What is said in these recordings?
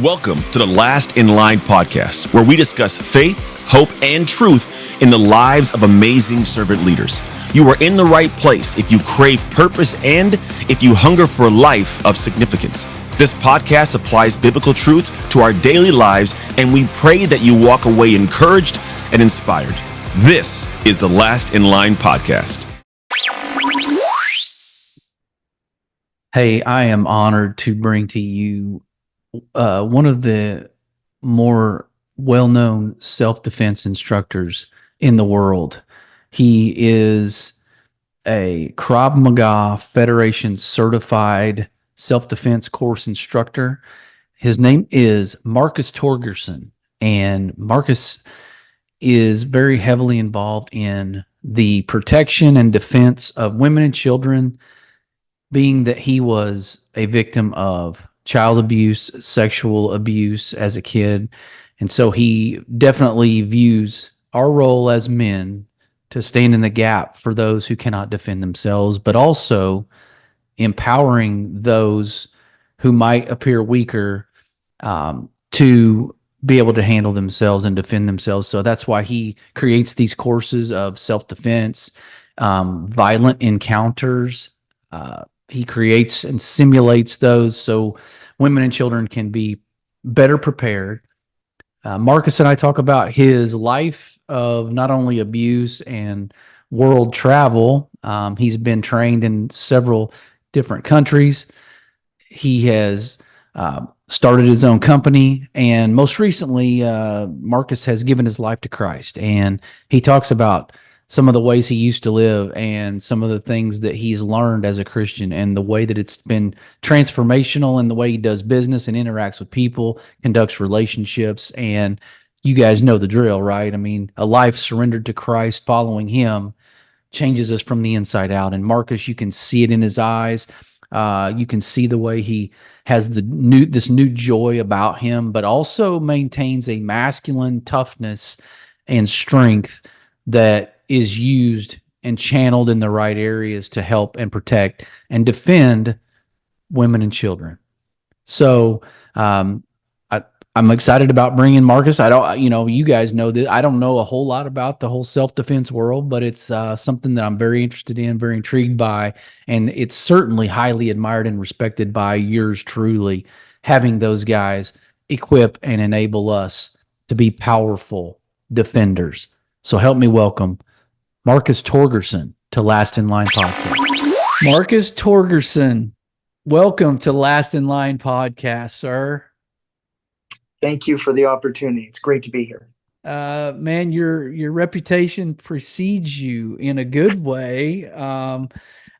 Welcome to the Last in Line podcast, where we discuss faith, hope, and truth in the lives of amazing servant leaders. You are in the right place if you crave purpose and if you hunger for a life of significance. This podcast applies biblical truth to our daily lives, and we pray that you walk away encouraged and inspired. This is the Last in Line podcast. Hey, I am honored to bring to you one of the more well-known self-defense instructors in the world. He is a Krav Maga Federation certified self-defense course instructor. His name is Marcus Torgerson, and Marcus is very heavily involved in the protection and defense of women and children, being that he was a victim of child abuse, sexual abuse as a kid. And so he definitely views our role as men to stand in the gap for those who cannot defend themselves, but also empowering those who might appear weaker to be able to handle themselves and defend themselves. So that's why he creates these courses of self-defense, violent encounters. He creates and simulates those so women and children can be better prepared. Marcus and I talk about his life of not only abuse and world travel. He's been trained in several different countries. He has started his own company, and most recently, Marcus has given his life to Christ. And he talks about some of the ways he used to live and some of the things that he's learned as a Christian and the way that it's been transformational in the way he does business and interacts with people, conducts relationships. And you guys know the drill, right? I mean, a life surrendered to Christ, following him, changes us from the inside out. And Marcus, you can see it in his eyes. You can see the way he has this new joy about him, but also maintains a masculine toughness and strength that is used and channeled in the right areas to help and protect and defend women and children. So I'm excited about bringing Marcus. You guys know that I don't know a whole lot about the whole self-defense world, but it's something that I'm very interested in, very intrigued by, and it's certainly highly admired and respected by yours truly, having those guys equip and enable us to be powerful defenders. So help me welcome Marcus Torgerson to Last in Line podcast. Marcus Torgerson, welcome to Last in Line podcast, sir. Thank you for the opportunity. It's great to be here. Man, your reputation precedes you in a good way.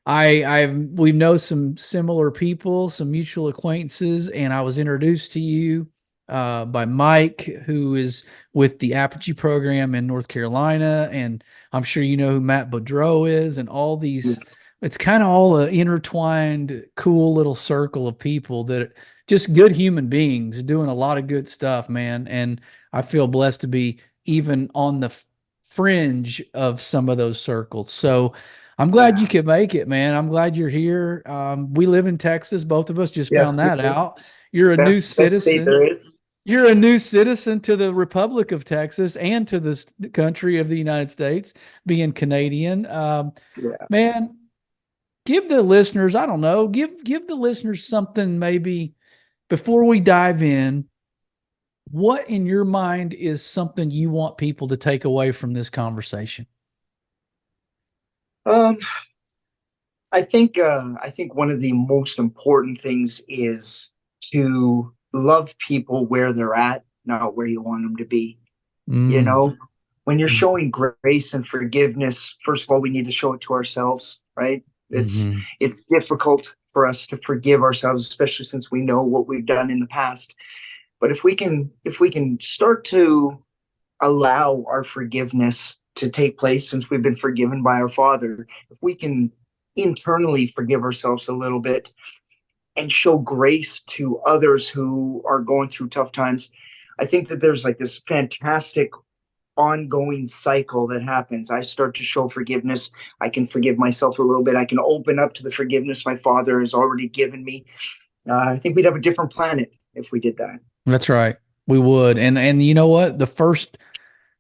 We know some similar people, some mutual acquaintances, and I was introduced to you by Mike, who is with the Apogee program in North Carolina, and I'm sure you know who Matt Boudreau is, and all these. Yes. It's kind of all an intertwined, cool little circle of people that are just good human beings doing a lot of good stuff, man. And I feel blessed to be even on the fringe of some of those circles. So I'm glad you could make it, man. I'm glad you're here. We live in Texas. Both of us just found that out. You're a new citizen. There is. You're a new citizen to the Republic of Texas and to this country of the United States, being Canadian. Man, give the listeners, I don't know, give the listeners something maybe before we dive in. What in your mind is something you want people to take away from this conversation? I think one of the most important things is to love people where they're at, not where you want them to be. You know, when you're showing grace and forgiveness, first of all, we need to show it to ourselves, right? It's difficult for us to forgive ourselves, especially since we know what we've done in the past. But if we can start to allow our forgiveness to take place, since we've been forgiven by our Father, if we can internally forgive ourselves a little bit and show grace to others who are going through tough times, I think that there's like this fantastic ongoing cycle that happens. I start to show forgiveness. I can forgive myself a little bit. I can open up to the forgiveness my Father has already given me. I think we'd have a different planet if we did that. That's right. We would. And you know what? The first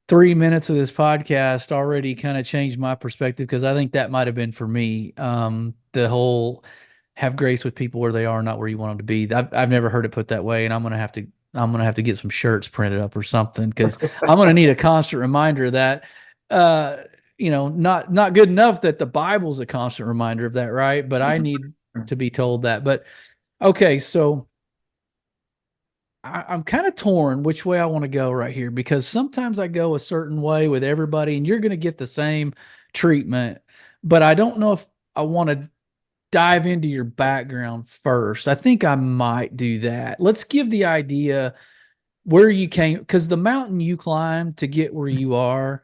3 minutes of this podcast already kind of changed my perspective, because I think that might have been for me. The whole have grace with people where they are, not where you want them to be. I've never heard it put that way, and I'm gonna have to get some shirts printed up or something, because I'm gonna need a constant reminder of that. Uh, not good enough that the Bible's a constant reminder of that, right? But I need to be told that. But okay, so I'm kind of torn which way I want to go right here, because sometimes I go a certain way with everybody and you're going to get the same treatment, but I don't know if I want to dive into your background first. I think I might do that. Let's give the idea where you came, because the mountain you climbed to get where you are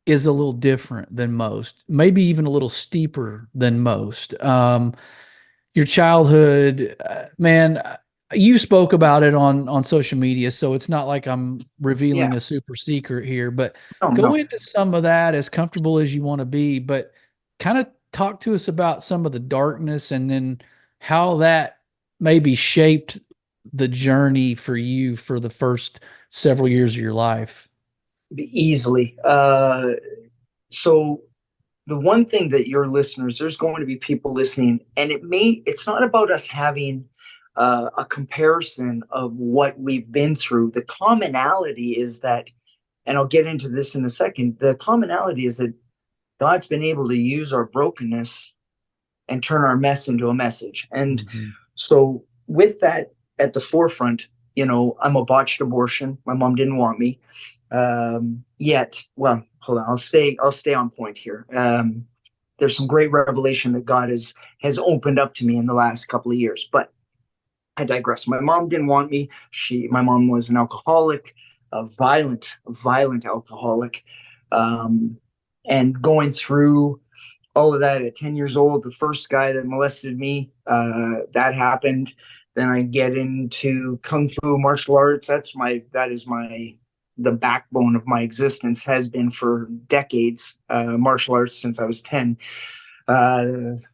is a little different than most, maybe even a little steeper than most. Your childhood, man, you spoke about it on social media, so it's not like I'm revealing Yeah. a super secret here, but Oh, go no. into some of that as comfortable as you want to be, but kind of talk to us about some of the darkness, and then how that maybe shaped the journey for you for the first several years of your life. Easily. So the one thing that your listeners, there's going to be people listening, and it's not about us having a comparison of what we've been through. The commonality is that, and I'll get into this in a second, the commonality is that God's been able to use our brokenness and turn our mess into a message. And so with that at the forefront, I'm a botched abortion. My mom didn't want me. Yet, well, hold on, I'll stay on point here. There's some great revelation that God has opened up to me in the last couple of years, but I digress. My mom didn't want me. My mom was an alcoholic, a violent alcoholic, and going through all of that at 10 years old. The first guy that molested me, that happened. Then I get into kung fu martial arts. The backbone of my existence has been for decades, martial arts since I was 10.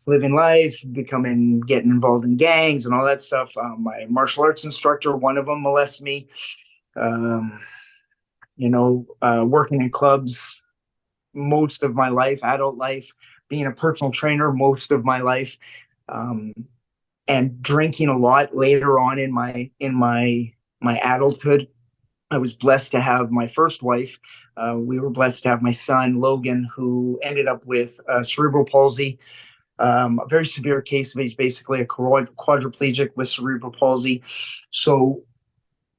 Living life, getting involved in gangs and all that stuff. My martial arts instructor, one of them molested me. Working in clubs most of my life, adult life, being a personal trainer most of my life, and drinking a lot later on in my adulthood. I was blessed to have my first wife. We were blessed to have my son, Logan, who ended up with cerebral palsy, a very severe case of he's basically a quadriplegic with cerebral palsy. So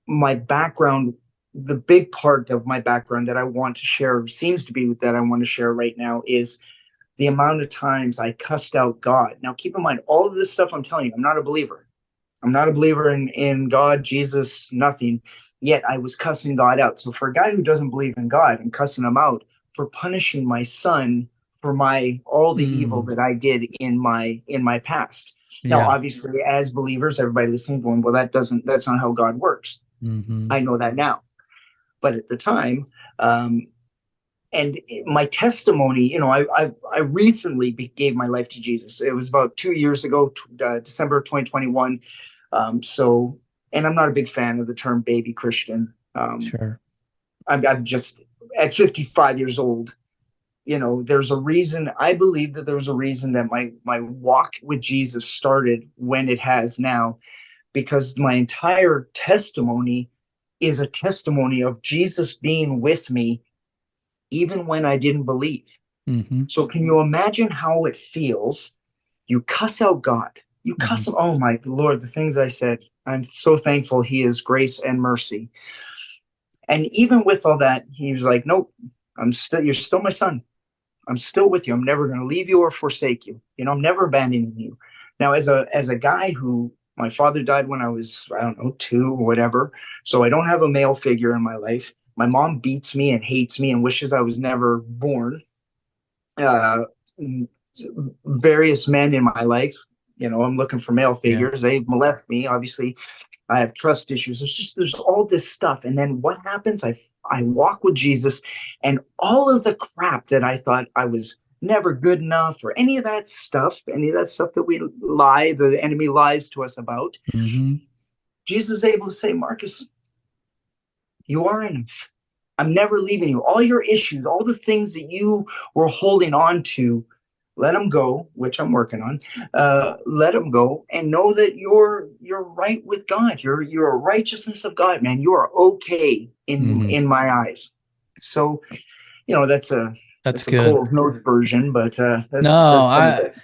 my background, the big part of my background that I want to share, seems to be that I want to share right now, is the amount of times I cussed out God. Now, keep in mind, all of this stuff I'm telling you, I'm not a believer. I'm not a believer in God, Jesus, nothing. Yet I was cussing God out. So for a guy who doesn't believe in God, and cussing him out for punishing my son for all the evil that I did in my past. Yeah. Now, obviously, as believers, everybody listening going, well, that's not how God works. I know that now. But at the time, my testimony, I recently gave my life to Jesus. It was about 2 years ago, December of 2021. And I'm not a big fan of the term baby Christian. Sure. I'm just at 55 years old. There's a reason. I believe that there was a reason that my walk with Jesus started when it has now, because my entire testimony is a testimony of Jesus being with me even when I didn't believe. So can you imagine how it feels? You cuss out God. You cuss him. Oh my Lord, the things I said. I'm so thankful he is grace and mercy. And even with all that, he was like, nope, you're still my son. I'm still with you. I'm never going to leave you or forsake you. I'm never abandoning you. Now, as a guy who, my father died when I was, I don't know, 2 or whatever. So I don't have a male figure in my life. My mom beats me and hates me and wishes I was never born. Various men in my life, I'm looking for male figures. They molest me. Obviously, I have trust issues. There's all this stuff. And then what happens? I walk with Jesus, and all of the crap that I thought I was never good enough, or any of that stuff that the enemy lies to us about. Jesus is able to say, Marcus, You are enough. I'm never leaving you. All your issues, all the things that you were holding on to, let them go, which I'm working on. Let them go, and know that you're right with God. You're a righteousness of God, man. You are okay in my eyes. So, that's a good. Cold Notes version, but that's some of it.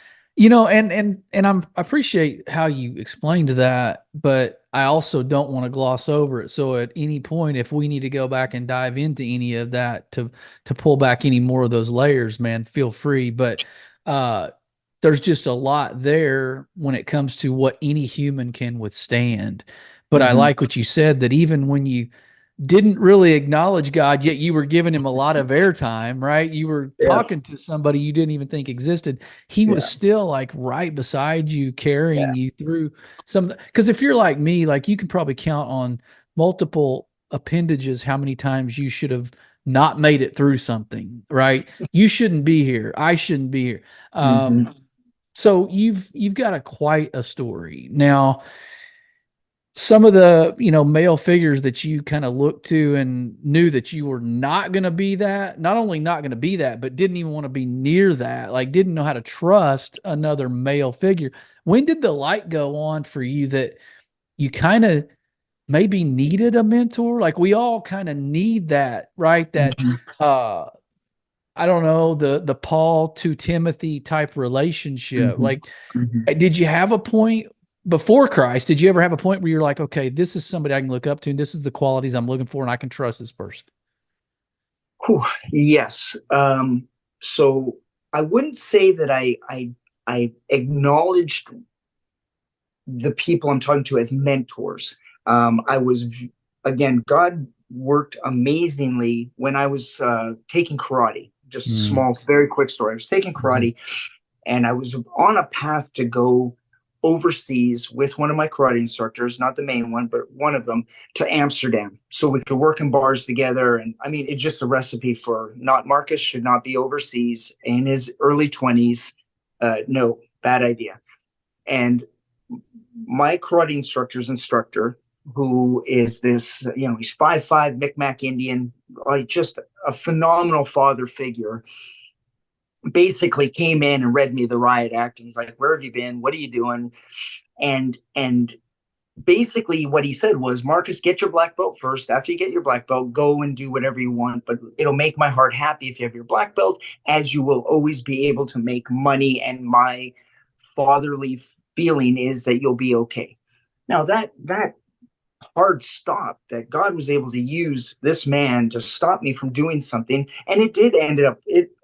I appreciate how you explained that, but I also don't want to gloss over it. So at any point, if we need to go back and dive into any of that to pull back any more of those layers, man, feel free. But there's just a lot there when it comes to what any human can withstand. But I like what you said, that even when you didn't really acknowledge God, yet you were giving him a lot of airtime, right? You were talking to somebody you didn't even think existed. He was still like right beside you, carrying you through some. Because if you're like me, like you can probably count on multiple appendages how many times you should have not made it through something, right? You shouldn't be here. I shouldn't be here. So you've got quite a story now. Some of the male figures that you kind of looked to and knew that you were not going to be that, not only not going to be that, but didn't even want to be near that, like didn't know how to trust another male figure. When did the light go on for you that you kind of maybe needed a mentor? Like we all kind of need that, right? That I don't know, the Paul to Timothy type relationship. Like, did you have a point before Christ? Did you ever have a point where you're like, okay, this is somebody I can look up to, and this is the qualities I'm looking for, and I can trust this person? Yes. So I wouldn't say that I acknowledged the people I'm talking to as mentors. Again, God worked amazingly when I was taking karate. Just a small, very quick story. I was taking karate, and I was on a path to go overseas with one of my karate instructors, not the main one, but one of them, to Amsterdam, so we could work in bars together. And I mean, it's just a recipe for not Marcus should not be overseas in his early 20s. No, bad idea. And my karate instructor's instructor, who is this, he's 5'5", Micmac Indian, like just a phenomenal father figure, basically came in and read me the riot act. And he's like, where have you been? What are you doing? And basically what he said was, Marcus, get your black belt first. After you get your black belt, go and do whatever you want. But it'll make my heart happy if you have your black belt, as you will always be able to make money. And my fatherly feeling is that you'll be okay. Now that hard stop, that God was able to use this man to stop me from doing something. And it did end up,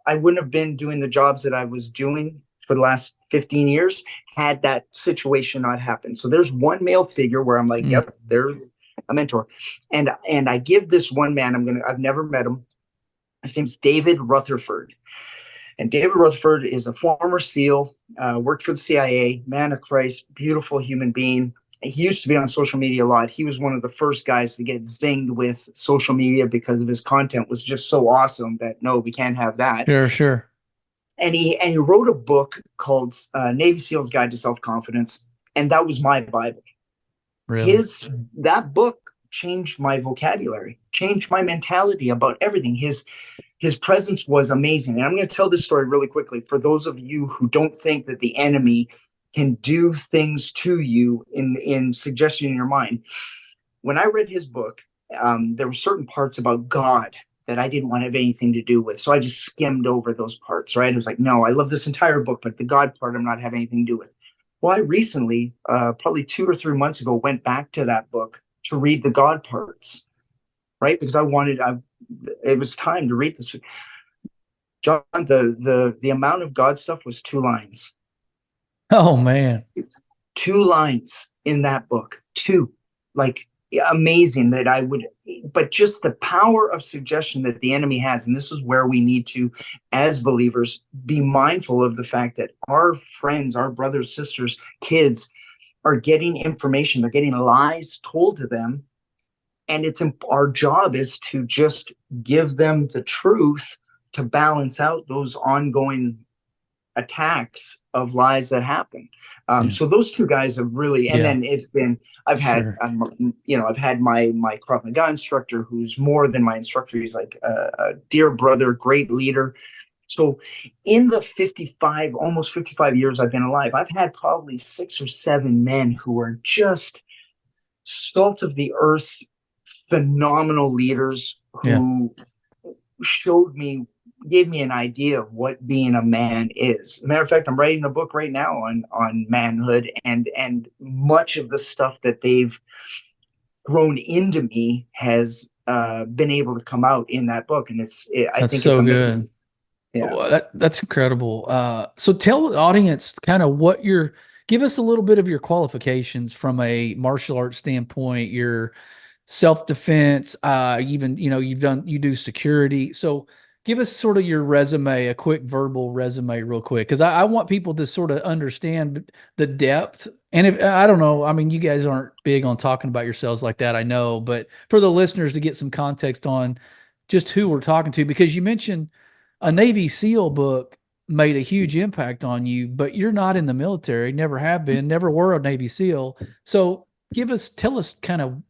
I wouldn't have been doing the jobs that I was doing for the last 15 years had that situation not happened. So there's one male figure where I'm like, yep, there's a mentor. And I give this one man, I've never met him. His name's David Rutherford. And David Rutherford is a former SEAL, worked for the CIA, man of Christ, beautiful human being. He used to be on social media a lot. He was one of the first guys to get zinged with social media because of his content was just so awesome that no, we can't have that. Sure. And he wrote a book called Navy SEAL's Guide to Self-Confidence, and that was my Bible. Really? That book changed my vocabulary, changed my mentality about everything. His presence was amazing. And I'm going to tell this story really quickly for those of you who don't think that the enemy can do things to you in suggestion in your mind. When I read his book, there were certain parts about God that I didn't want to have anything to do with. So I just skimmed over those parts, right? I was like, no, I love this entire book, but the God part I'm not having anything to do with. Well, I recently, probably 2 or 3 months ago, went back to that book to read the God parts, right? Because it was time to read this. John, the amount of God stuff was 2 lines. Oh man. 2 lines in that book. 2. Like, amazing that but just the power of suggestion that the enemy has. And this is where we need to, as believers, be mindful of the fact that our friends, our brothers, sisters, kids are getting information. They're getting lies told to them. And our job is to just give them the truth to balance out those ongoing attacks of lies that happen. Yeah. So those two guys have really, and Yeah. then it's been, I've had, I've had my Krav Maga instructor, who's more than my instructor. He's like a dear brother, great leader. So in the 55, almost 55 years I've been alive, I've had probably 6 or 7 men who are just salt of the earth, phenomenal leaders who showed me, gave me an idea of what being a man is. Matter of fact, I'm writing a book right now on manhood, and much of the stuff that they've thrown into me has been able to come out in that book, and I think it's amazing. Good. Yeah. Well, that's incredible. So tell the audience kind of give us a little bit of your qualifications from a martial arts standpoint, your self-defense, even, you do security. So give us sort of your resume, a quick verbal resume real quick. Cause I want people to sort of understand the depth. And if, I don't know, I mean, you guys aren't big on talking about yourselves like that, I know, but for the listeners to get some context on just who we're talking to, because you mentioned a Navy SEAL book made a huge impact on you, but you're not in the military, never have been, never were a Navy SEAL. So tell us kind of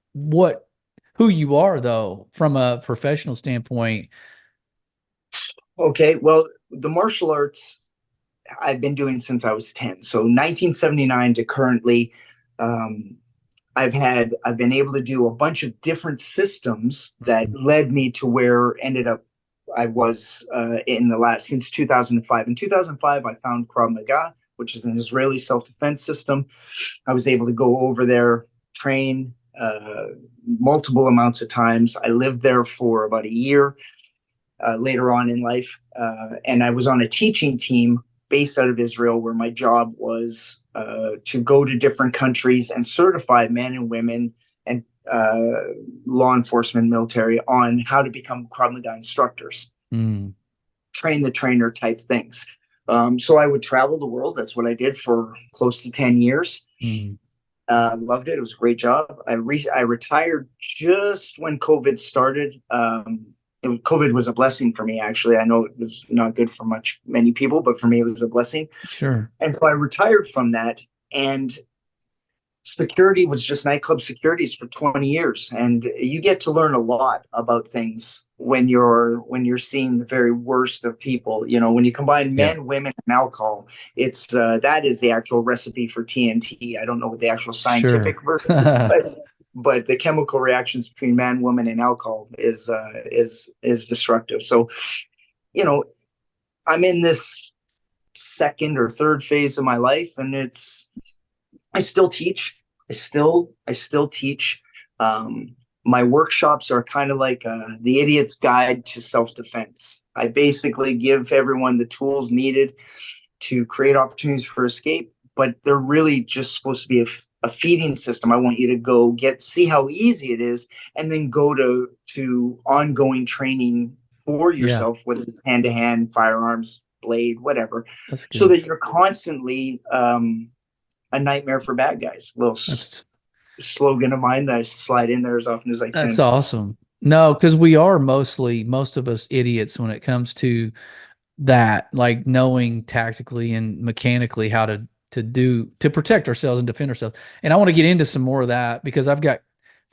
who you are though, from a professional standpoint. Okay. Well, the martial arts I've been doing since I was 10. So 1979 to currently, I've been able to do a bunch of different systems that led me to where ended up I was since 2005. In 2005, I found Krav Maga, which is an Israeli self-defense system. I was able to go over there, train multiple amounts of times. I lived there for about a year later on in life, and I was on a teaching team based out of Israel, where my job was to go to different countries and certify men and women and law enforcement, military, on how to become Krav Maga instructors, train the trainer type things. So I would travel the world. That's what I did for close to 10 years. Loved it. It was a great job. I retired just when COVID started. COVID was a blessing for me, actually. I know it was not good for many people, but for me, it was a blessing. Sure. And so I retired from that, and security was just nightclub securities for 20 years. And you get to learn a lot about things when you're seeing the very worst of people. When you combine men, women, and alcohol, it's that is the actual recipe for TNT. I don't know what the actual scientific version is, but the chemical reactions between man, woman, and alcohol is destructive. So, I'm in this second or third phase of my life, and I still teach. I still teach. My workshops are kind of like the idiot's guide to self-defense. I basically give everyone the tools needed to create opportunities for escape, but they're really just supposed to be a feeding system. I want you to go see how easy it is, and then go to ongoing training for yourself, whether it's hand-to-hand, firearms, blade, whatever, so that you're constantly a nightmare for bad guys. That's slogan of mine that I slide in there as often as I can. That's awesome. No, because we are most of us idiots when it comes to that, like knowing tactically and mechanically how to protect ourselves and defend ourselves. And I want to get into some more of that, because I've got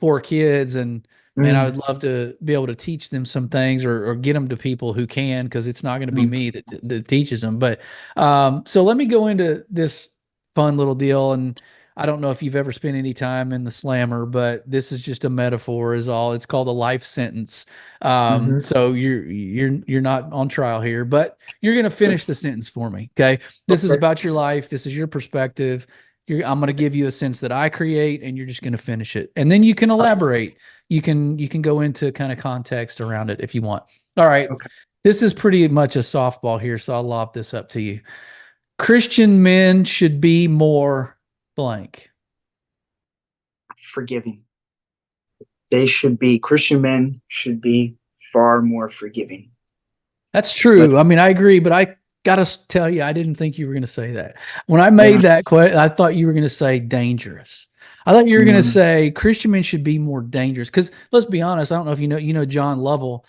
4 kids, and man, I would love to be able to teach them some things, or get them to people who can, because it's not going to be me that teaches them. But so let me go into this fun little deal. And I don't know if you've ever spent any time in the slammer, but this is just a metaphor is all. It's called a life sentence. So you're not on trial here, but you're going to finish the sentence for me. Okay. This is about your life. This is your perspective. I'm going to give you a sentence that I create, and you're just going to finish it. And then you can elaborate. You can go into kind of context around it if you want. All right. Okay. This is pretty much a softball here, so I'll lob this up to you. Christian men should be more blank. Forgiving. Christian men should be far more forgiving. That's true. I mean, I agree, but I got to tell you, I didn't think you were going to say that. When I made that question, I thought you were going to say dangerous. I thought you were going to say Christian men should be more dangerous. Because let's be honest, I don't know if you know John Lovell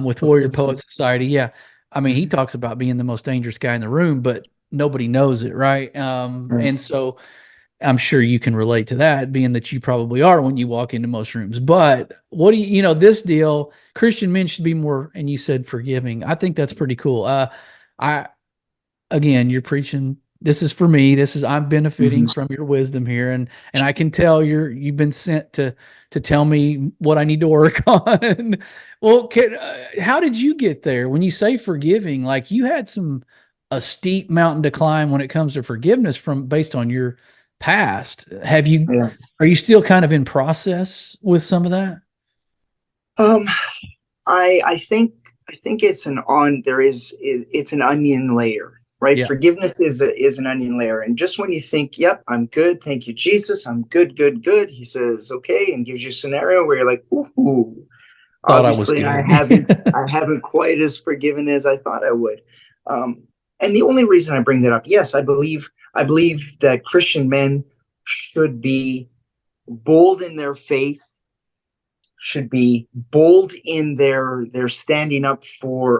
with Warrior Poet Society. Yeah. I mean, he talks about being the most dangerous guy in the room, but nobody knows it, right? And so I'm sure you can relate to that, being that you probably are when you walk into most rooms. But what do you, this deal, Christian men should be more, and you said forgiving. I think that's pretty cool. Again, you're preaching. This is for me. I'm benefiting from your wisdom here, and I can tell you've been sent to tell me what I need to work on. Well, how did you get there? When you say forgiving, like you had a steep mountain to climb when it comes to forgiveness based on your past. Are you still kind of in process with some of that? I think it's it's an onion layer, right? Yeah. Forgiveness is an onion layer. And just when you think, yep, I'm good. Thank you, Jesus. I'm good. He says, okay. And gives you a scenario where you're like, ooh, obviously I haven't quite as forgiven as I thought I would. And the only reason I bring that up, yes, I believe that Christian men should be bold in their faith, should be bold in their standing up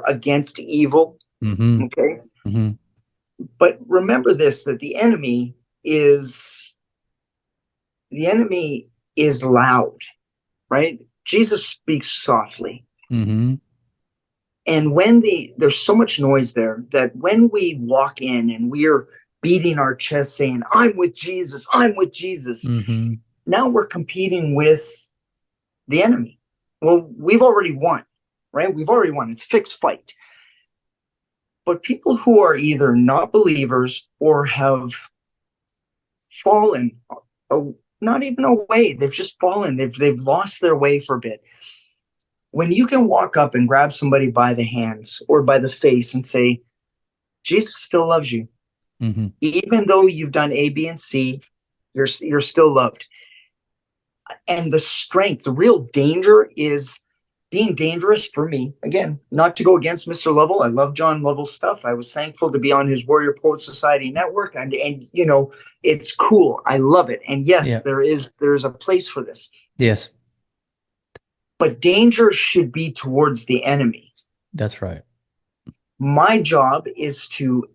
against evil. Okay. But remember this, that the enemy is loud, right? Jesus speaks softly. And when there's so much noise there that when we walk in and we're beating our chest saying, I'm with Jesus, now we're competing with the enemy. Well, we've already won, right? It's a fixed fight. But people who are either not believers or have fallen, not even away, they've just fallen, they've lost their way for a bit. When you can walk up and grab somebody by the hands or by the face and say, Jesus still loves you. Even though you've done A, B, and C, you're still loved. And the strength, the real danger is being dangerous for me. Again, not to go against Mr. Lovell. I love John Lovell's stuff. I was thankful to be on his Warrior Poet Society network. And it's cool. I love it. And yes, there's a place for this. Yes. But danger should be towards the enemy. That's right. My job is to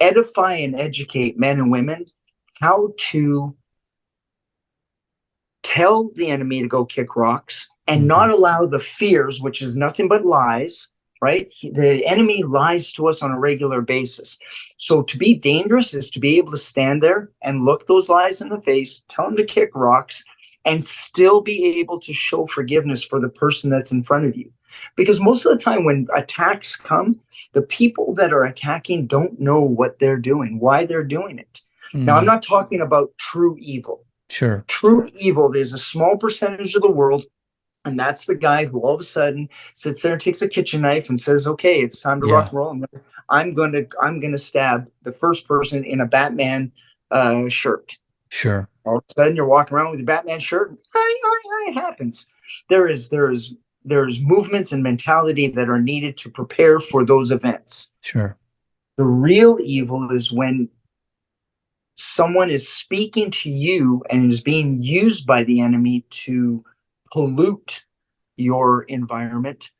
edify and educate men and women how to tell the enemy to go kick rocks and not allow the fears, which is nothing but lies, right? The enemy lies to us on a regular basis. So to be dangerous is to be able to stand there and look those lies in the face, tell them to kick rocks, and still be able to show forgiveness for the person that's in front of you. Because most of the time when attacks come, the people that are attacking don't know what they're doing, why they're doing it. Now, I'm not talking about true evil. Sure. True evil, there's a small percentage of the world, and that's the guy who all of a sudden sits there and takes a kitchen knife and says, okay, it's time to rock and roll. I'm going to stab the first person in a Batman shirt. Sure. All of a sudden you're walking around with your Batman shirt. It happens. There's movements and mentality that are needed to prepare for those events. Sure. The real evil is when someone is speaking to you and is being used by the enemy to pollute your environment.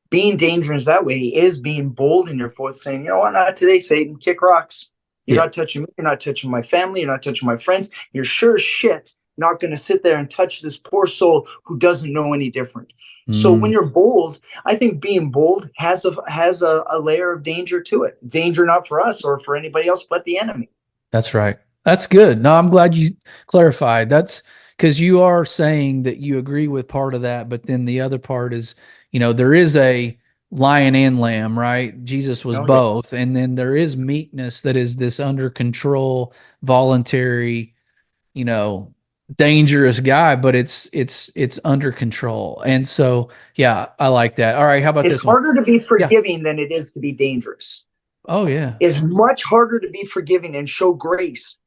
Being dangerous that way is being bold in your foot, saying, you know what, not today, Satan, kick rocks. You're not touching me. You're not touching my family. You're not touching my friends. You're sure as shit not going to sit there and touch this poor soul who doesn't know any different. So when you're bold, I think being bold has a layer of danger to it. Danger not for us or for anybody else but the enemy. That's right. That's good. No, I'm glad you clarified. That's because you are saying that you agree with part of that, but then the other part is, there is a lion and lamb, right? Jesus was both. And then there is meekness that is this under control, voluntary, dangerous guy, but it's under control. And so, yeah, I like that. All right. How about this one? It's harder to be forgiving than it is to be dangerous. Oh, yeah. It's much harder to be forgiving and show grace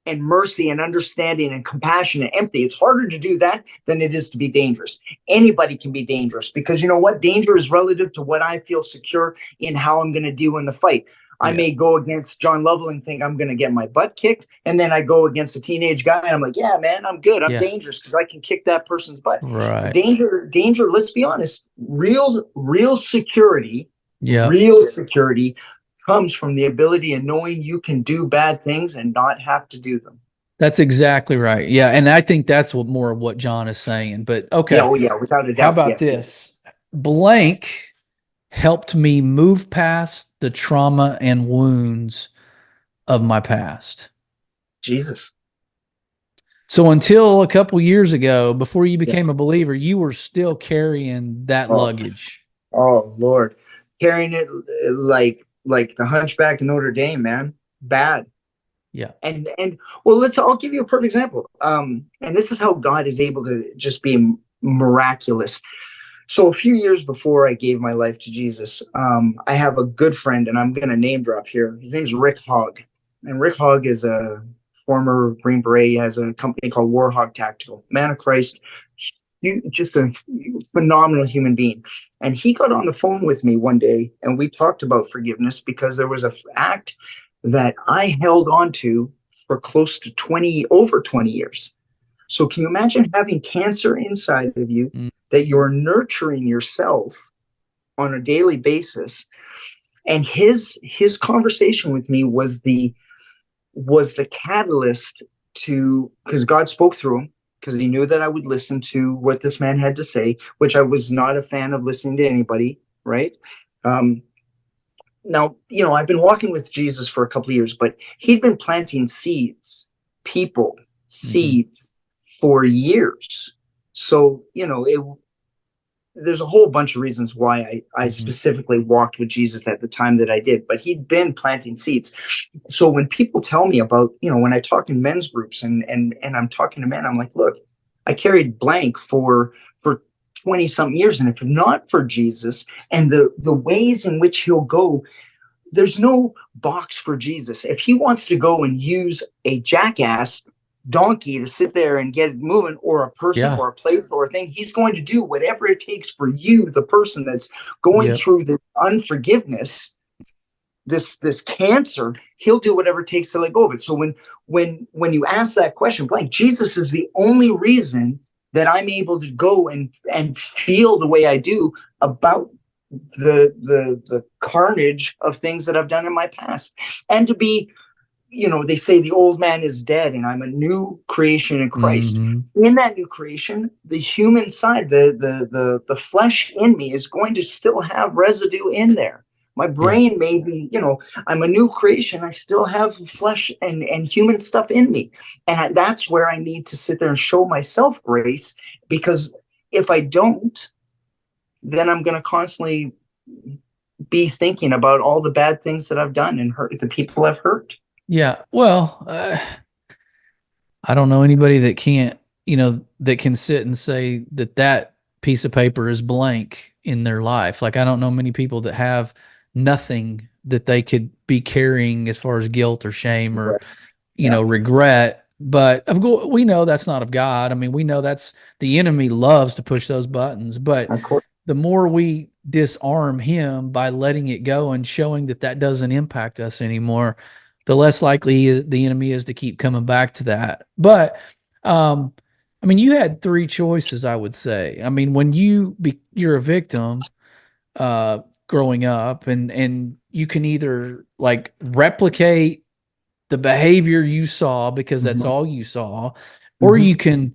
and mercy and understanding and compassion and empathy. It's harder to do that than it is to be dangerous. Anybody can be dangerous because you know what? Danger is relative to what I feel secure in how I'm going to do in the fight. I may go against John Lovell and think I'm going to get my butt kicked. And then I go against a teenage guy and I'm like, yeah, man, I'm good. I'm dangerous because I can kick that person's butt. Right. Danger, let's be honest, real security, comes from the ability of knowing you can do bad things and not have to do them. That's exactly right. Yeah. And I think that's what more of what John is saying. But okay. Yeah, oh yeah, without a doubt. How about yes, this? Yes. Blank helped me move past the trauma and wounds of my past. Jesus. So until a couple years ago, before you became a believer, you were still carrying that luggage. Oh Lord, carrying it like the Hunchback of Notre Dame, man. Bad. Yeah. And well, I'll give you a perfect example. And this is how God is able to just be miraculous. So a few years before I gave my life to Jesus, I have a good friend, and I'm going to name drop here. His name's Rick Hogg. And Rick Hogg is a former Green Beret. He has a company called Warhog Tactical. Man of Christ, just a phenomenal human being. And he got on the phone with me one day, and we talked about forgiveness because there was an act that I held on to for close to over 20 years. So can you imagine having cancer inside of you that you're nurturing yourself on a daily basis? And his conversation with me was the catalyst to, because God spoke through him, because he knew that I would listen to what this man had to say, which I was not a fan of listening to anybody, right? Now, I've been walking with Jesus for a couple of years, but he'd been planting seeds for years. So, there's a whole bunch of reasons why I specifically walked with Jesus at the time that I did, but he'd been planting seeds. So when people tell me about, when I talk in men's groups and I'm talking to men, I'm like, look, I carried blank for 20 something years. And if not for Jesus and the ways in which he'll go, there's no box for Jesus. If he wants to go and use a jackass donkey to sit there and get it moving, or a person or a place or a thing, he's going to do whatever it takes for you, the person that's going through this unforgiveness, this cancer. He'll do whatever it takes to let go of it. So when you ask that question, blank, Jesus is the only reason that I'm able to go and feel the way I do about the carnage of things that I've done in my past, and to be, they say the old man is dead and I'm a new creation in Christ. In that new creation, the human side, the flesh in me is going to still have residue in there. My brain may be, I'm a new creation. I still have flesh and human stuff in me. And that's where I need to sit there and show myself grace, because if I don't, then I'm going to constantly be thinking about all the bad things that I've done and hurt the people I've hurt. Yeah. Well, I don't know anybody that can't, that can sit and say that piece of paper is blank in their life. Like, I don't know many people that have nothing that they could be carrying as far as guilt or shame or, regret. But we know that's not of God. I mean, we know that's the enemy loves to push those buttons, but the more we disarm him by letting it go and showing that doesn't impact us anymore, the less likely the enemy is to keep coming back to that. But, I mean, you had three choices, I would say. I mean, when you're a victim, growing up, and you can either like replicate the behavior you saw because that's all you saw, or you can,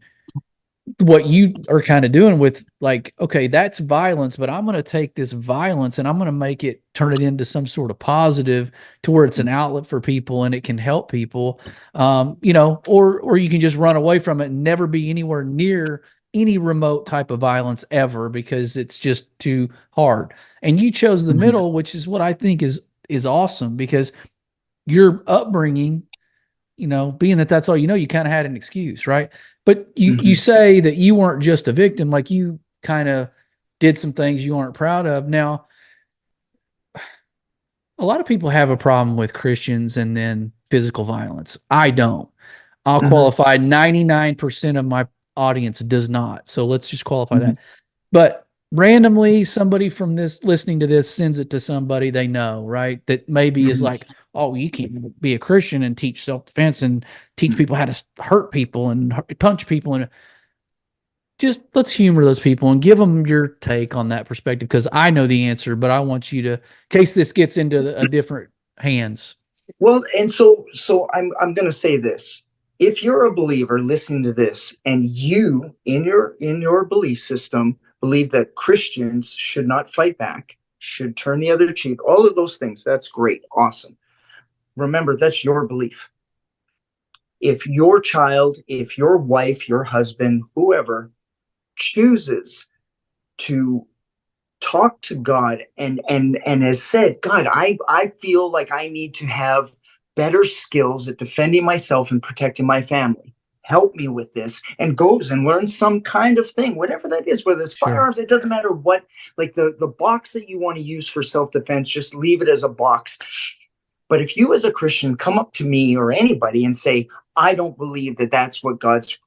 what you are kind of doing with, like, okay, that's violence, but I'm going to take this violence and I'm going to turn it into some sort of positive to where it's an outlet for people and it can help people, or you can just run away from it and never be anywhere near any remote type of violence ever because it's just too hard. And you chose the middle, which is what I think is awesome, because your upbringing, being that's all you kind of had an excuse, right? But you say that you weren't just a victim, like you kind of did some things you aren't proud of. Now, a lot of people have a problem with Christians and then physical violence. I don't. I'll qualify 99% of my audience does not. So let's just qualify that. But randomly, somebody from this listening to this sends it to somebody they know, right? That maybe is like, oh, you can't be a Christian and teach self-defense and teach people how to hurt people and punch people. And just let's humor those people and give them your take on that perspective, because I know the answer, but I want you to, in case this gets into a different hands. Well, and so I'm going to say this. If you're a believer listening to this and you in your belief system believe that Christians should not fight back, should turn the other cheek, all of those things, that's great. Awesome. Remember, that's your belief. If your child, if your wife, your husband, whoever chooses to talk to God and has said, God, I feel like I need to have better skills at defending myself and protecting my family. Help me with this, and goes and learns some kind of thing, whatever that is, whether it's firearms, it doesn't matter what, like the box that you want to use for self-defense, just leave it as a box. But if you as a Christian come up to me or anybody and say, I don't believe that that's what God's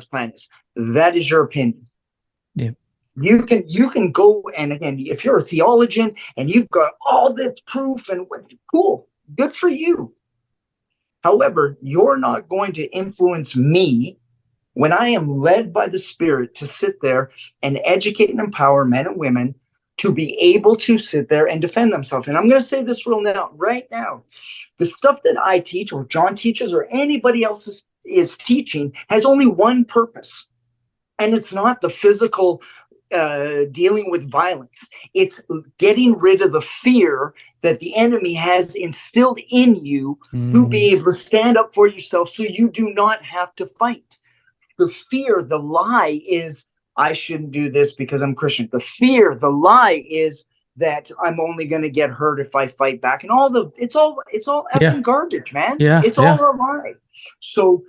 plan is, that is your opinion. Yeah. You can go, and again, if you're a theologian and you've got all this proof and cool, good for you. However, you're not going to influence me when I am led by the Spirit to sit there and educate and empower men and women to be able to sit there and defend themselves. And I'm going to say this right now, the stuff that I teach or John teaches or anybody else is teaching has only one purpose. And it's not the physical dealing with violence. It's getting rid of the fear that the enemy has instilled in you to be able to stand up for yourself so you do not have to fight. The fear, the lie is, I shouldn't do this because I'm Christian. The fear, the lie is that I'm only going to get hurt if I fight back. And it's all effing garbage, man. It's all a lie. So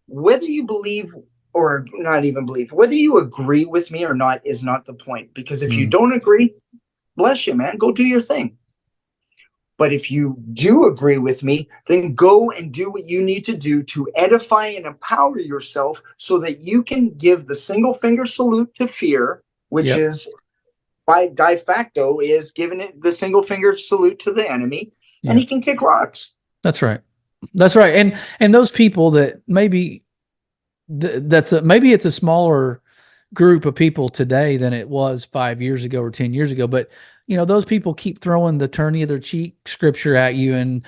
whether you believe or not even believe, whether you agree with me or not is not the point. Because if you don't agree, bless you, man, go do your thing. But if you do agree with me, then go and do what you need to do to edify and empower yourself so that you can give the single finger salute to fear, which is by de facto is giving it the single finger salute to the enemy, and he can kick rocks. That's right. That's right. And those people that maybe maybe it's a smaller group of people today than it was 5 years ago or 10 years ago. But, those people keep throwing the turn the other cheek scripture at you. And,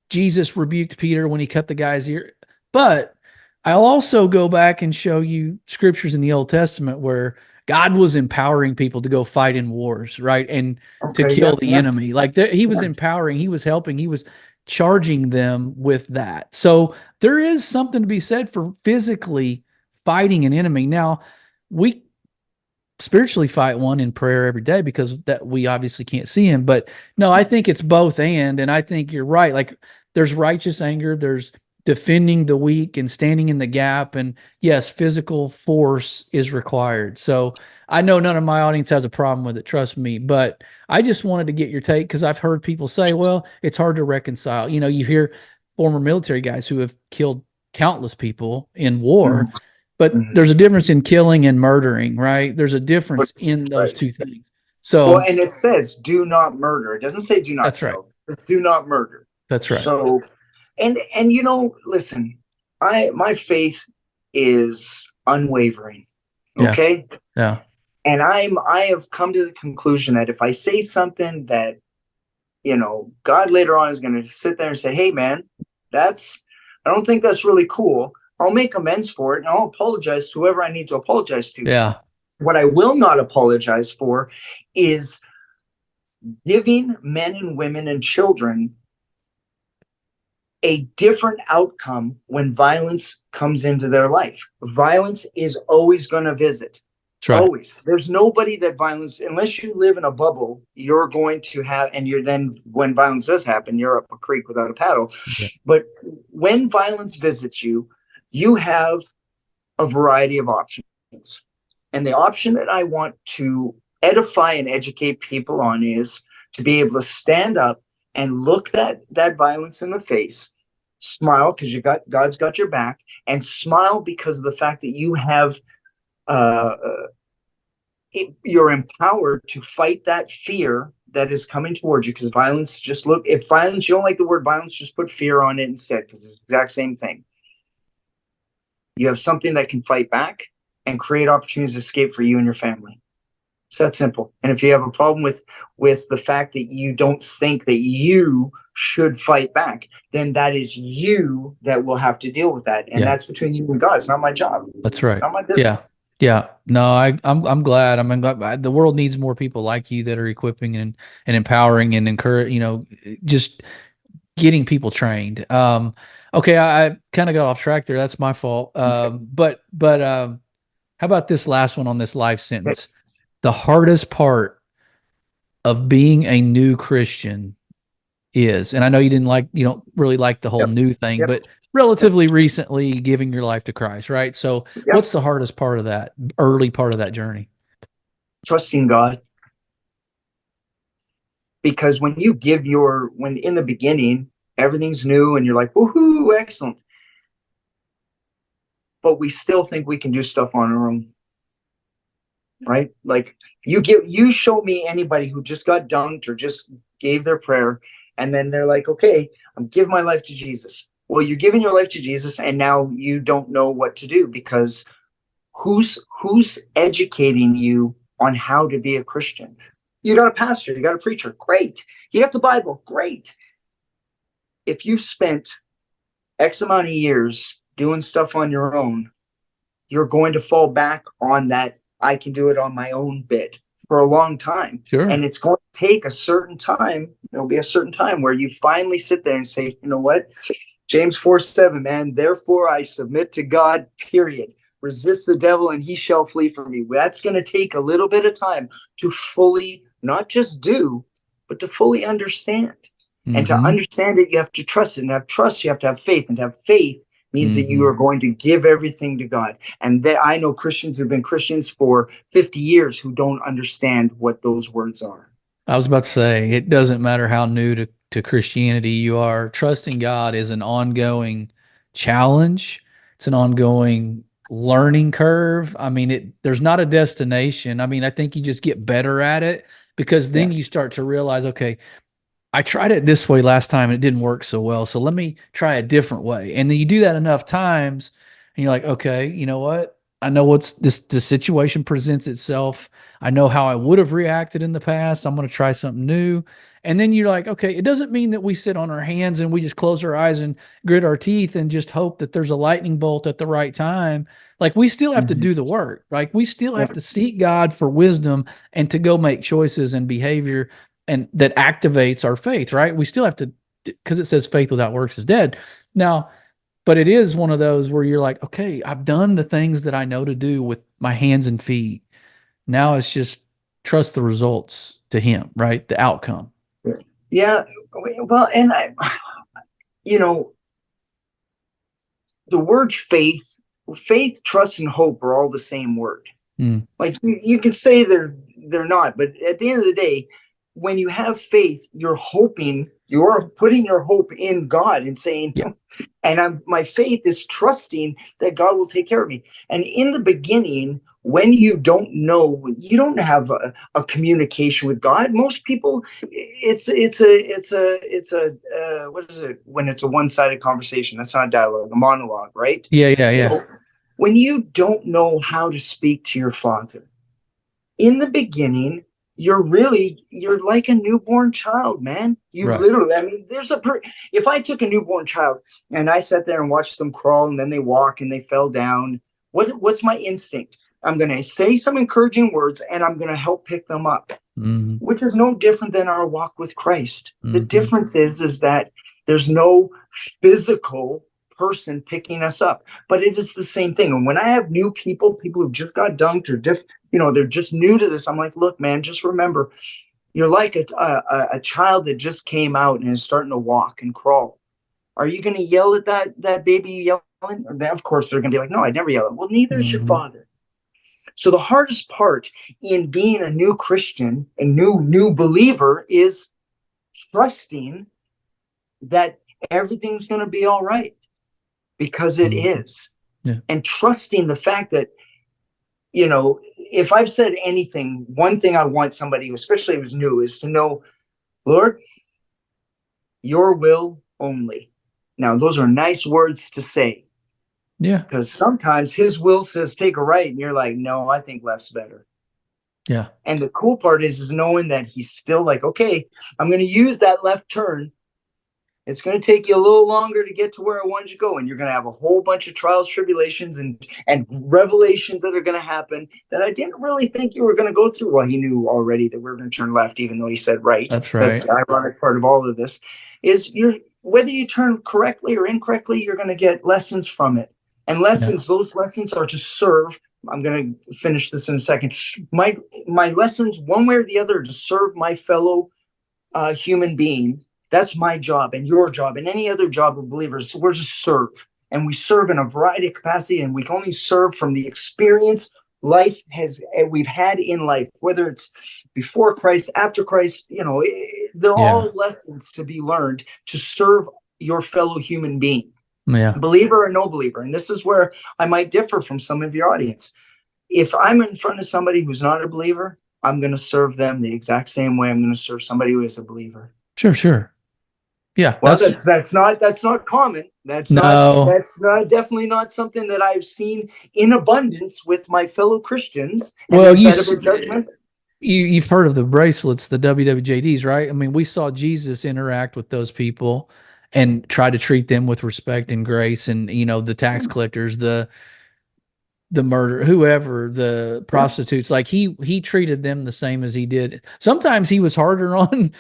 Jesus rebuked Peter when he cut the guy's ear. But I'll also go back and show you scriptures in the Old Testament where God was empowering people to go fight in wars, right? And to kill the enemy. Like he was empowering, he was helping, he was charging them with that. So there is something to be said for physically fighting an enemy. Now, we spiritually fight one in prayer every day because that we obviously can't see him. But no, I think it's both and I think you're right. Like there's righteous anger, there's defending the weak and standing in the gap. And yes, physical force is required. So I know none of my audience has a problem with it, trust me, but I just wanted to get your take because I've heard people say, well, it's hard to reconcile. You hear former military guys who have killed countless people in war, but there's a difference in killing and murdering, right? There's a difference in those two things. So, and it says do not murder. It doesn't say do not kill. Right. It's do not murder. That's right. So, and listen, my faith is unwavering. Okay. Yeah. And I have come to the conclusion that if I say something that, God later on is going to sit there and say, hey man, I don't think that's really cool. I'll make amends for it and I'll apologize to whoever I need to apologize to. Yeah. What I will not apologize for is giving men and women and children a different outcome when violence comes into their life. Violence is always going to visit. Right. Always. There's nobody that violence, unless you live in a bubble, you're going to have, and you're then, when violence does happen, you're up a creek without a paddle. Yeah. But when violence visits you, you have a variety of options. And the option that I want to edify and educate people on is to be able to stand up and look that violence in the face, smile because God's got your back, and smile because of the fact that you have you're empowered to fight that fear that is coming towards you. Because violence, if violence, you don't like the word violence, just put fear on it instead, because it's the exact same thing. You have something that can fight back and create opportunities to escape for you and your family. It's that simple. And if you have a problem with the fact that you don't think that you should fight back, then that is you that will have to deal with that. And that's between you and God. It's not my job. That's right. It's not my business. Yeah. No, I'm glad. I'm glad the world needs more people like you that are equipping and empowering and encourage, just getting people trained. Okay. I kind of got off track there. That's my fault. But how about this last one on this life sentence? The hardest part of being a new Christian is, and I know you don't really like the whole new thing, but relatively recently giving your life to Christ, right? So what's the hardest part of that early part of that journey? Trusting God. Because when in the beginning, everything's new and you're like, woohoo, excellent. But we still think we can do stuff on our own. Right? Like you show me anybody who just got dunked or just gave their prayer, and then they're like, okay, I'm giving my life to Jesus. Well, you're giving your life to Jesus, and now you don't know what to do, because who's educating you on how to be a Christian? You got a pastor, you got a preacher, great. You got the Bible, great. If you spent X amount of years doing stuff on your own, you're going to fall back on that I can do it on my own bit for a long time. Sure. And it's going to take a certain time. There'll be a certain time where you finally sit there and say, you know what? James 4:7, man, therefore I submit to God, period. Resist the devil and he shall flee from you. That's going to take a little bit of time to fully, not just do, but to fully understand. And to understand it, you have to trust it. And to have trust, you have to have faith. And to have faith means that you are going to give everything to God. And I know Christians who've been Christians for 50 years who don't understand what those words are. I was about to say, it doesn't matter how new to Christianity you are. Trusting God is an ongoing challenge. It's an ongoing learning curve. I mean, there's not a destination. I mean, I think you just get better at it, because then you start to realize, okay, I tried it this way last time and it didn't work so well, so let me try a different way. And then you do that enough times and you're like, okay, you know what? I know the situation presents itself. I know how I would have reacted in the past. I'm going to try something new. And then you're like, okay, it doesn't mean that we sit on our hands and we just close our eyes and grit our teeth and just hope that there's a lightning bolt at the right time. Like, we still have to do the work. Like, we still have to seek God for wisdom and to go make choices and behavior and that activates our faith, right? We still have to, because it says faith without works is dead. Now, but it is one of those where you're like, okay, I've done the things that I know to do with my hands and feet. Now it's just trust the results to him, right? The outcome. Yeah. Well, and the word faith, trust, and hope are all the same word. Like you can say they're not, but at the end of the day, when you have faith, you're putting your hope in God and saying, and my faith is trusting that God will take care of me. And in the beginning, when you don't know, you don't have a communication with God. Most people, it's a what is it when it's a one-sided conversation? That's not a dialogue, a monologue, right? Yeah. So when you don't know how to speak to your Father, in the beginning, you're like a newborn child, man. Literally, I mean, if I took a newborn child and I sat there and watched them crawl and then they walk and they fell down, what's my instinct? I'm going to say some encouraging words and I'm going to help pick them up, which is no different than our walk with Christ. The difference is that there's no physical person picking us up, but it is the same thing. And when I have new people who just got dunked or they're just new to this, I'm like, look, man, just remember, you're like a child that just came out and is starting to walk and crawl. Are you going to yell at that baby yelling? Of course they're going to be like, no, I never yell at him. Well, neither is your Father. So the hardest part in being a new Christian, a new believer, is trusting that everything's going to be all right. Because it is. And trusting the fact that, if I've said anything, one thing I want somebody, especially who's new, is to know, Lord, your will only. Now, those are nice words to say. Yeah. Because sometimes his will says take a right, and you're like, no, I think left's better. Yeah. And the cool part is knowing that he's still like, okay, I'm going to use that left turn. It's going to take you a little longer to get to where I wanted you to go. And you're going to have a whole bunch of trials, tribulations, and revelations that are going to happen that I didn't really think you were going to go through. Well, he knew already that we were going to turn left, even though he said right. That's right. That's the ironic part of all of this is whether you turn correctly or incorrectly, you're going to get lessons from it. And those lessons are to serve. I'm going to finish this in a second. My lessons, one way or the other, to serve my fellow human being. That's my job and your job and any other job of believers. We're just serve. And we serve in a variety of capacity, and we can only serve from the experience we've had in life, whether it's before Christ, after Christ. They're all lessons to be learned to serve your fellow human being, believer or no believer. And this is where I might differ from some of your audience. If I'm in front of somebody who's not a believer, I'm going to serve them the exact same way I'm going to serve somebody who is a believer. Sure. Yeah. Well, that's not common. That's definitely not something that I've seen in abundance with my fellow Christians. Well, you've heard of the bracelets, the WWJDs, right? I mean, we saw Jesus interact with those people and try to treat them with respect and grace, and the tax collectors, the murder, whoever, the prostitutes, like he treated them the same as he did. Sometimes he was harder on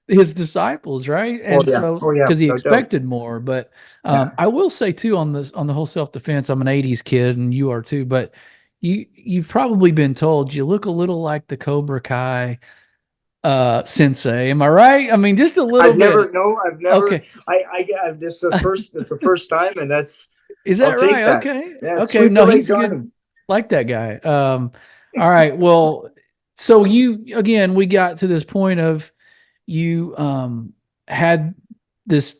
his disciples, right? And because he expected more. But I will say too, on the whole self-defense, I'm an 80s kid and you are too, but you've probably been told you look a little like the Cobra Kai sensei. Am I right? I mean, just a little I've bit. I've never. Okay. This is the first time, and that's. Is that right? That. Okay. Yeah, okay. No, he's good. Like that guy. All right. Well, so we got to this point of you had this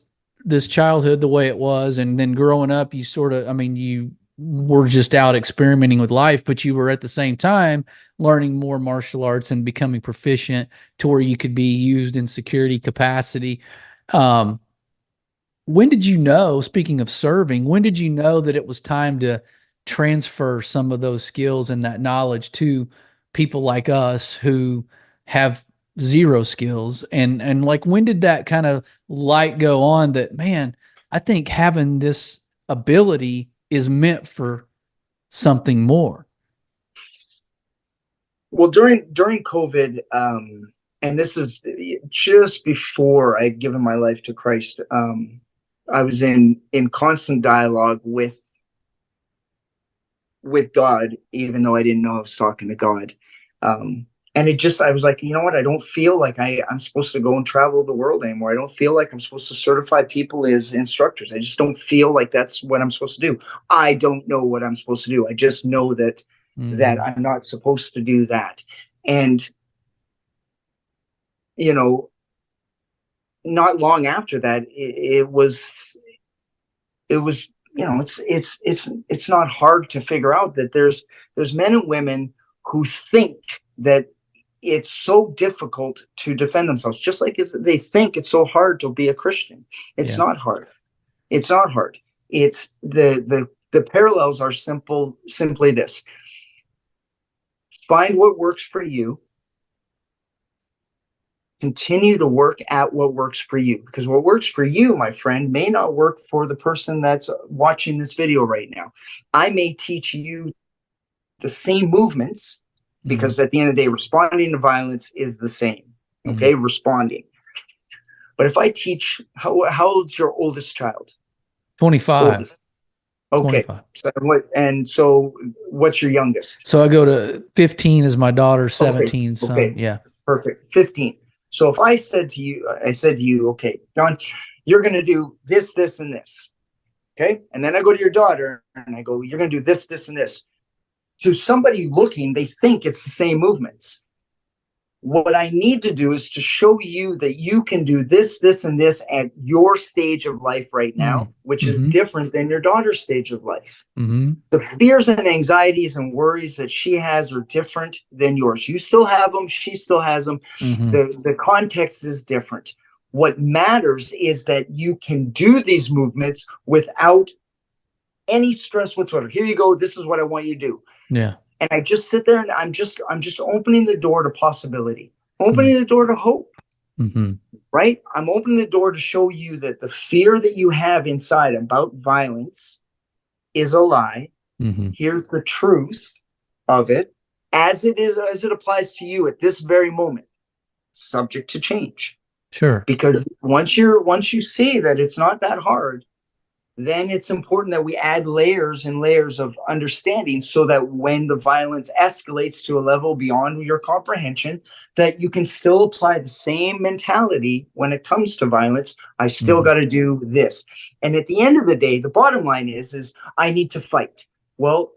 childhood the way it was, and then growing up, you you were just out experimenting with life, but you were at the same time learning more martial arts and becoming proficient to where you could be used in security capacity. When did you know, speaking of serving, when did you know that it was time to transfer some of those skills and that knowledge to people like us who have zero skills? And like, when did that kind of light go on that, man, I think having this ability is meant for something more? Well, during COVID, and this is just before I'd given my life to Christ, I was in constant dialogue with God, even though I didn't know I was talking to God. And I was like, you know what? I don't feel like I'm supposed to go and travel the world anymore. I don't feel like I'm supposed to certify people as instructors. I just don't feel like that's what I'm supposed to do. I don't know what I'm supposed to do. I just know that I'm not supposed to do that. And, not long after that, it was, it's not hard to figure out that there's men and women who think that it's so difficult to defend themselves, just like they think it's so hard to be a Christian. It's not hard. It's not hard. It's the parallels are simply this: find what works for you. Continue to work at what works for you, because what works for you, my friend, may not work for the person that's watching this video right now. I may teach you the same movements, because at the end of the day, responding to violence is the same. Okay, responding. But if I teach, how old's your oldest child? 25. Oldest. Okay. 25. So what's your youngest? So I go to 15 is my daughter, 17 son. Okay. Yeah. Perfect. 15. So if I said to you, okay, John, you're going to do this, this, and this. Okay. And then I go to your daughter and I go, you're going to do this, this, and this. To somebody looking, they think it's the same movements. What I need to do is to show you that you can do this, this, and this at your stage of life right now, which is different than your daughter's stage of life. The fears and anxieties and worries that she has are different than yours. You still have them. She still has them. The context is different. What matters is that you can do these movements without any stress whatsoever. Here you go. This is what I want you to do. Yeah. And I just sit there and I'm just opening the door to possibility, opening the door to hope. Right? I'm opening the door to show you that the fear that you have inside about violence is a lie. Here's the truth of it as it applies to you at this very moment, subject to change. Sure. Because once you see that it's not that hard, then it's important that we add layers and layers of understanding so that when the violence escalates to a level beyond your comprehension, that you can still apply the same mentality when it comes to violence. I still got to do this. And at the end of the day, the bottom line is I need to fight. Well,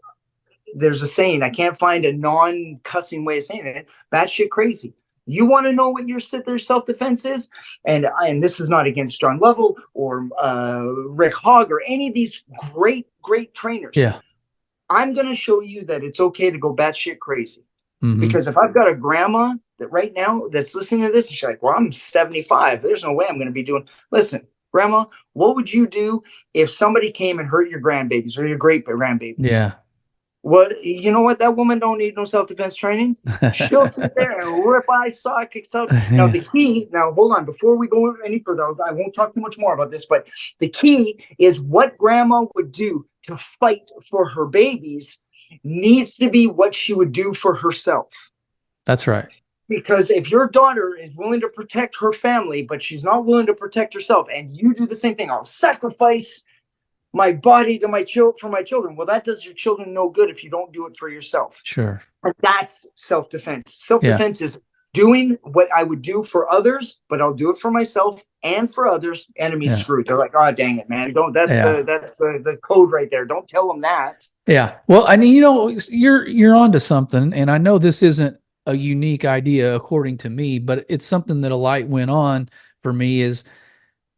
there's a saying, I can't find a non-cussing way of saying it, batshit crazy. You want to know what your self-defense is? And this is not against John Lovell or Rick Hogg or any of these great trainers. Yeah. I'm going to show you that it's okay to go batshit crazy. Because if I've got a grandma that right now that's listening to this, and she's like, well, I'm 75. There's no way I'm going to be doing. Listen, grandma, what would you do if somebody came and hurt your grandbabies or your great grandbabies? Yeah. What, you know what? That woman don't need no self-defense training. She'll sit there and rip eye sockets out. Now, the key, hold on, before we go any further, I won't talk too much more about this, but the key is what grandma would do to fight for her babies needs to be what she would do for herself. That's right. Because if your daughter is willing to protect her family, but she's not willing to protect herself, and you do the same thing, I'll sacrifice my body to for my children. Well, that does your children no good if you don't do it for yourself. Sure. And that's self-defense. Self-defense is doing what I would do for others, but I'll do it for myself and for others. Enemies screwed. They're like, oh, dang it, man. That's the code right there. Don't tell them that. Yeah. Well, I mean, you're onto something, and I know this isn't a unique idea according to me, but it's something that a light went on for me. Is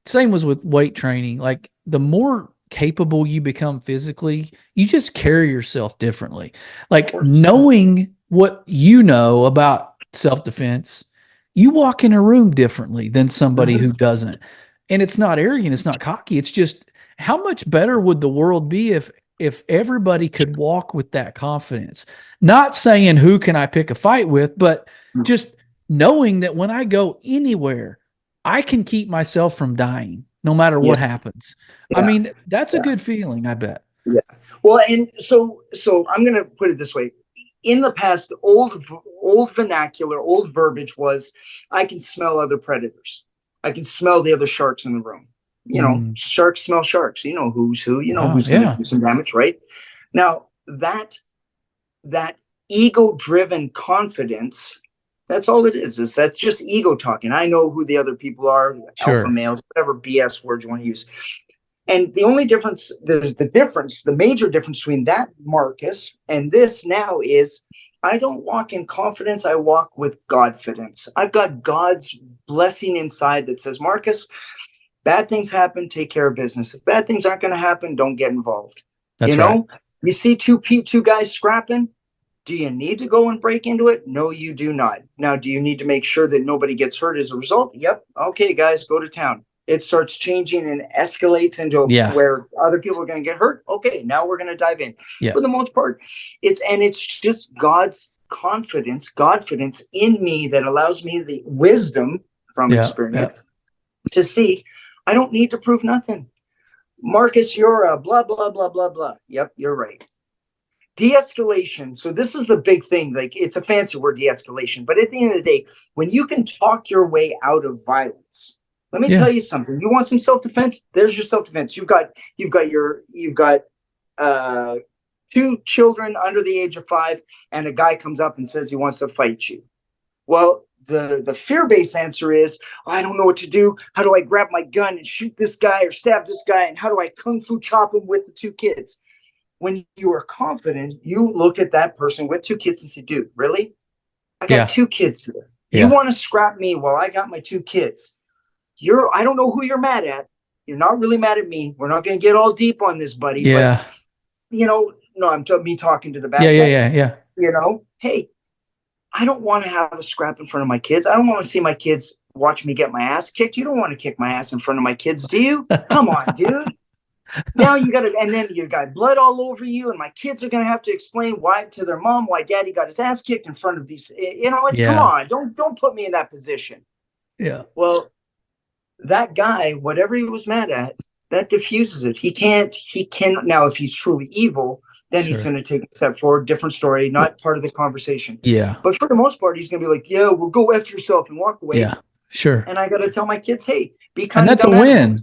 same was with weight training. Like the more capable you become physically, you just carry yourself differently. Like knowing what you know about self-defense, you walk in a room differently than somebody who doesn't. And it's not arrogant, it's not cocky. It's just how much better would the world be if everybody could walk with that confidence? Not saying who can I pick a fight with, but just knowing that when I go anywhere, I can keep myself from dying no matter what happens. I mean, that's a good feeling, I bet. Yeah. Well, and so I'm going to put it this way. In the past, the old vernacular, old verbiage was, I can smell other predators. I can smell the other sharks in the room. Sharks smell sharks. You know who's who. You know who's going to do some damage, right? Now, that ego-driven confidence, that's all it is that's just ego talking. I know who the other people are, alpha males, whatever BS words you want to use. And the only difference, the major difference between that, Marcus, and this now is I don't walk in confidence. I walk with Godfidence. I've got God's blessing inside that says, Marcus, bad things happen, take care of business. If bad things aren't going to happen, don't get involved. That's right. You see two guys scrapping. Do you need to go and break into it? No, you do not. Now, do you need to make sure that nobody gets hurt as a result? Yep. Okay, guys, go to town. It starts changing and escalates into where other people are going to get hurt. Okay, now we're going to dive in. Yeah. For the most part, it's just God's Godfidence in me that allows me the wisdom from experience to see I don't need to prove nothing. Marcus, you're a blah, blah, blah, blah, blah. Yep, you're right. De-escalation. So this is the big thing. Like, it's a fancy word, de-escalation. But at the end of the day, when you can talk your way out of violence, let me tell you something. You want some self-defense? There's your self-defense. You've got 2 children under the age of 5, and a guy comes up and says he wants to fight you. Well, the fear-based answer is, I don't know what to do. How do I grab my gun and shoot this guy or stab this guy? And how do I kung fu chop him with the 2 kids? When you are confident, you look at that person with 2 kids and say, dude, really? I got 2 kids here. You want to scrap me while I got my 2 kids. I don't know who you're mad at. You're not really mad at me. We're not going to get all deep on this, buddy. Yeah. But, no, I'm me talking to the bad guy. Yeah. Hey, I don't want to have a scrap in front of my kids. I don't want to see my kids watch me get my ass kicked. You don't want to kick my ass in front of my kids, do you? Come on, dude. Now you got to, and then you got blood all over you, and my kids are going to have to explain why to their mom why daddy got his ass kicked in front of these. Come on, don't put me in that position. Yeah. Well, that guy, whatever he was mad at, that diffuses it. He can now, if he's truly evil, then he's going to take a step forward, different story, not part of the conversation. Yeah. But for the most part, he's going to be like, yeah, well, go F yourself and walk away. Yeah, sure. And I got to tell my kids, hey, be kind of. And that's a win.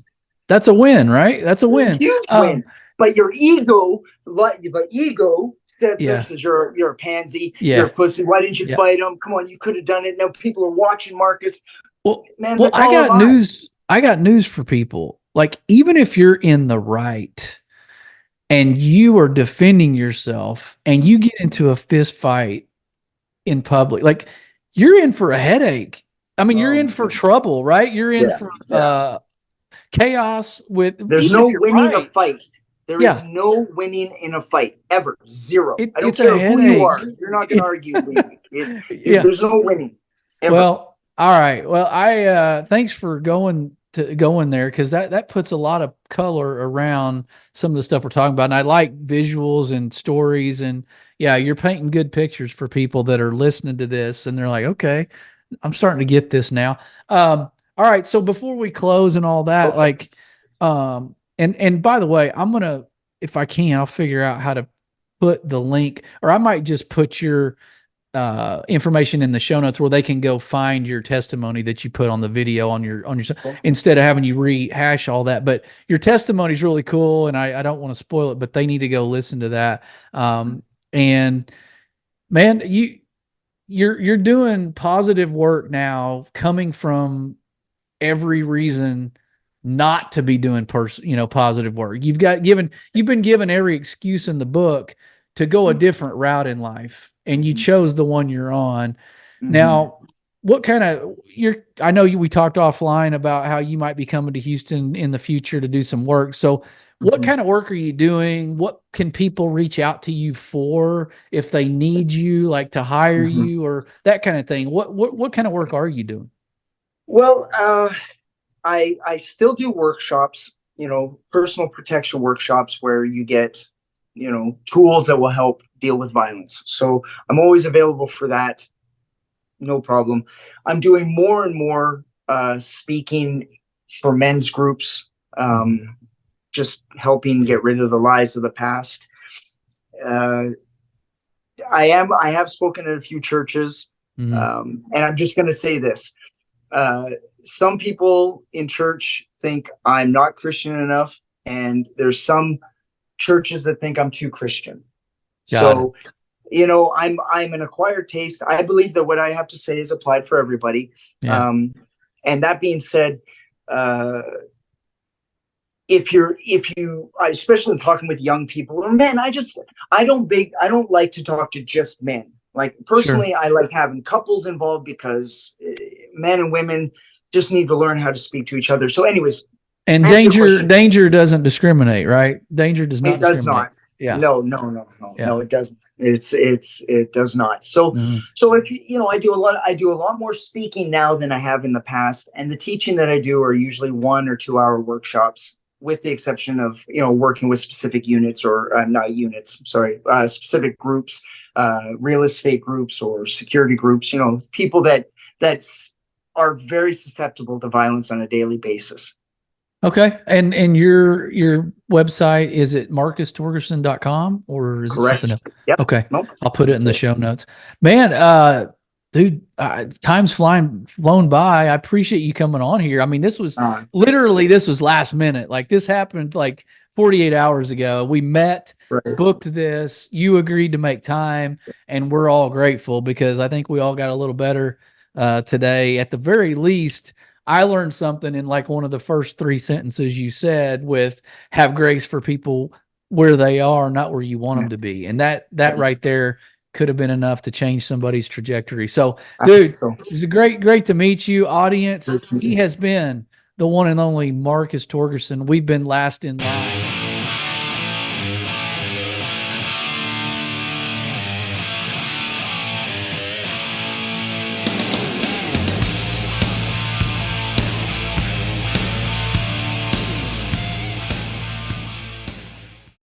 That's a win, right? That's a win. Huge win. But your ego, the ego says you're a pansy, you're a pussy. Why didn't you fight him? Come on, you could have done it. Now people are watching, Marcus. Well, man, I got news. I got news for people. Like, even if you're in the right and you are defending yourself and you get into a fist fight in public, like, you're in for a headache. I mean, you're in for trouble, right? You're in for chaos with. There's no winning a fight. There is no winning in a fight ever. Zero. I don't care who you are. You're not going to argue with me. There's no winning. Ever. Well, all right. Well, I thanks for going there, because that puts a lot of color around some of the stuff we're talking about. And I like visuals and stories, and you're painting good pictures for people that are listening to this, and they're like, okay, I'm starting to get this now. All right. So before we close and all that, and by the way, I'm going to, if I can, I'll figure out how to put the link, or I might just put your information in the show notes where they can go find your testimony that you put on the video on your instead of having you rehash all that. But your testimony is really cool, and I don't want to spoil it, but they need to go listen to that. And man, you're doing positive work now, coming from every reason not to be doing positive work. You've been given every excuse in the book to go a different route in life, and you chose the one you're on. Mm-hmm. Now, what kind of I know we talked offline about how you might be coming to Houston in the future to do some work. So what kind of work are you doing? What can people reach out to you for if they need you, like to hire you or that kind of thing? What kind of work are you doing? Well, I still do workshops, personal protection workshops where you get, tools that will help deal with violence. So I'm always available for that. No problem. I'm doing more and more speaking for men's groups, just helping get rid of the lies of the past. I have spoken at a few churches, and I'm just going to say this. Some people in church think I'm not Christian enough, and there's some churches that think I'm too Christian. I'm an acquired taste. I believe that what I have to say is applied for everybody. Yeah. And that being said, if you, especially talking with young people or men, I don't like to talk to just men. Like personally, I like having couples involved because men and women just need to learn how to speak to each other. So anyways. And danger doesn't discriminate, right? Danger does not. It does discriminate. not. Yeah. No, it doesn't. It does not. So, so if I do a lot more speaking now than I have in the past. And the teaching that I do are usually 1 or 2 hour workshops, with the exception of, working with specific units or not units, sorry, specific groups, real estate groups or security groups, people that are very susceptible to violence on a daily basis. Okay. And your website, is it marcustorgerson.com or is Correct. it something else? Yep. Okay. Nope. I'll put it in the show notes. Man, dude, time's flown by. I appreciate you coming on here. I mean, this was last minute. Like, this happened like 48 hours ago. We met, booked this, you agreed to make time, and we're all grateful because I think we all got a little better today. At the very least, I learned something in like one of the first 3 sentences you said, with have grace for people where they are, not where you want them to be. And that right there could have been enough to change somebody's trajectory. So, dude, it's great to meet you, audience. He has been the one and only Marcus Torgerson. We've been last in line.